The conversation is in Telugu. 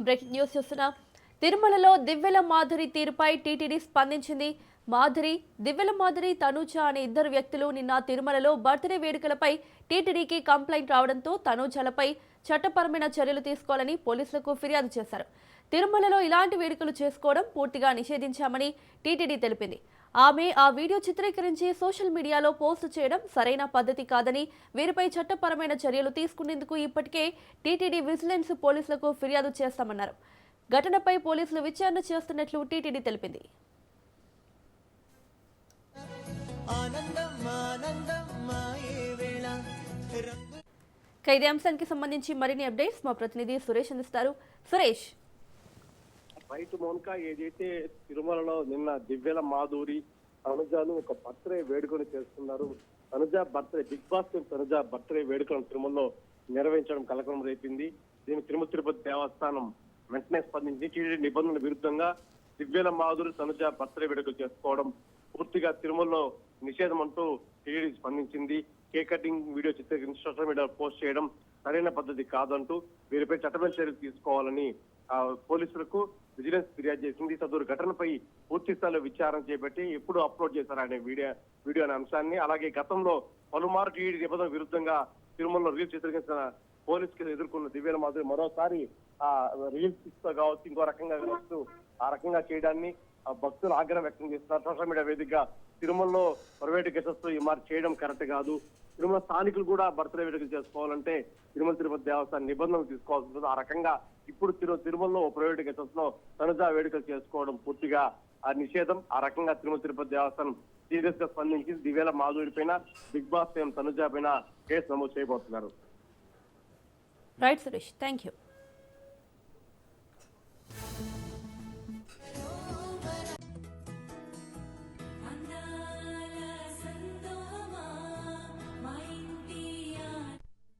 బ్రేకింగ్ న్యూస్ చూస్తున్నా. తిరుమలలో దివ్యల మాధురి తీరుపై టీటీడీ స్పందించింది. దివ్యల మాధురి, తనూజ అనే ఇద్దరు వ్యక్తులు నిన్న తిరుమలలో బర్త్డే వేడుకలపై టీటీడీకి కంప్లైంట్ రావడంతో తనూజలపై చట్టపరమైన చర్యలు తీసుకోవాలని పోలీసులకు ఫిర్యాదు చేశారు. తిరుమలలో ఇలాంటి వేడుకలు చేసుకోవడం పూర్తిగా నిషేధించామని టీటీడీ తెలిపింది. ఆమె ఆ వీడియో చిత్రీకరించి సోషల్ మీడియాలో పోస్టు చేయడం సరైన పద్ధతి కాదని, వీరిపై చట్టపరమైన చర్యలు తీసుకునేందుకు ఇప్పటికే టీటీడీ విజిలెన్స్ పోలీసులకు ఫిర్యాదు చేస్తామన్నారు. ఘటనపై పోలీసులు విచారణ చేస్తున్నట్లు టీటీడీ తెలిపింది. ఇదే అంశానికి సంబంధించి మరిన్ని అప్డేట్స్ మా ప్రతినిధి సురేష్ అందిస్తారు. సురేష్, రైతు మౌనిక, ఏదైతే తిరుమలలో నిన్న దివ్యల మాధురి తనుజాను ఒక బర్త్డే వేడుకను చేస్తున్నారు. Tanuja birthday, Bigg Boss Tanuja birthday వేడుకలను తిరుమలలో నిర్వహించడం కలకలం రేపింది. దీని తిరుపతి దేవస్థానం వెంటనే స్పందించి టీటీడీ నిబంధనల విరుద్ధంగా దివ్యల మాధురి తనుజ బర్త్డే వేడుకలు చేసుకోవడం పూర్తిగా తిరుమలలో నిషేధం అంటూ టీటీడీ స్పందించింది. కేక్ కటింగ్ వీడియో చిత్రీకరించి సోషల్ మీడియా పోస్ట్ చేయడం సరైన పద్ధతి కాదంటూ వీరిపై చట్టపరమైన చర్యలు తీసుకోవాలని పోలీసులకు విజిలెన్స్ ఫిర్యాదు చేసింది. సదరు ఘటనపై పూర్తి స్థాయిలో విచారణ చేపట్టి ఎప్పుడు అప్లోడ్ చేశారు అనే వీడియో అనే అంశాన్ని, అలాగే గతంలో పలుమారు టీడీ నిబంధనల విరుద్ధంగా తిరుమలలో రీల్స్ చిత్రీకరించిన పోలీసులు ఎదుర్కొన్న దివ్యల మాధురి మరోసారి ఆ రీల్స్ కావచ్చు, ఇంకో రకంగా కావచ్చు, ఆ రకంగా చేయడాన్ని భక్తులు ఆగ్రహం వ్యక్తం చేస్తున్నారు. సోషల్ మీడియా వేదికగా తిరుమలలో ప్రైవేట్ గెస్ట్స్ ఈ మరి చేయడం కరెక్ట్ కాదు, తిరుమల స్థానికులు కూడా బర్త్డే వేడుకలు చేసుకోవాలంటే తిరుపతి దేవస్థానం నిబంధనలు తీసుకోవాల్సి ఉంటుంది. ఆ రకంగా ఇప్పుడు తిరుమలలో ప్రైవేట్ గెస్ట్స్ లో తనుజ వేడుకలు చేసుకోవడం పూర్తిగా ఆ నిషేధం. ఆ రకంగా తిరుపతి దేవస్థానం సీరియస్ గా స్పందించి దివ్యల మాధురి పైన, బిగ్ బాస్ తనుజ పైన కేసు నమోదు చేయబోతున్నారు. Right Suresh, thank you.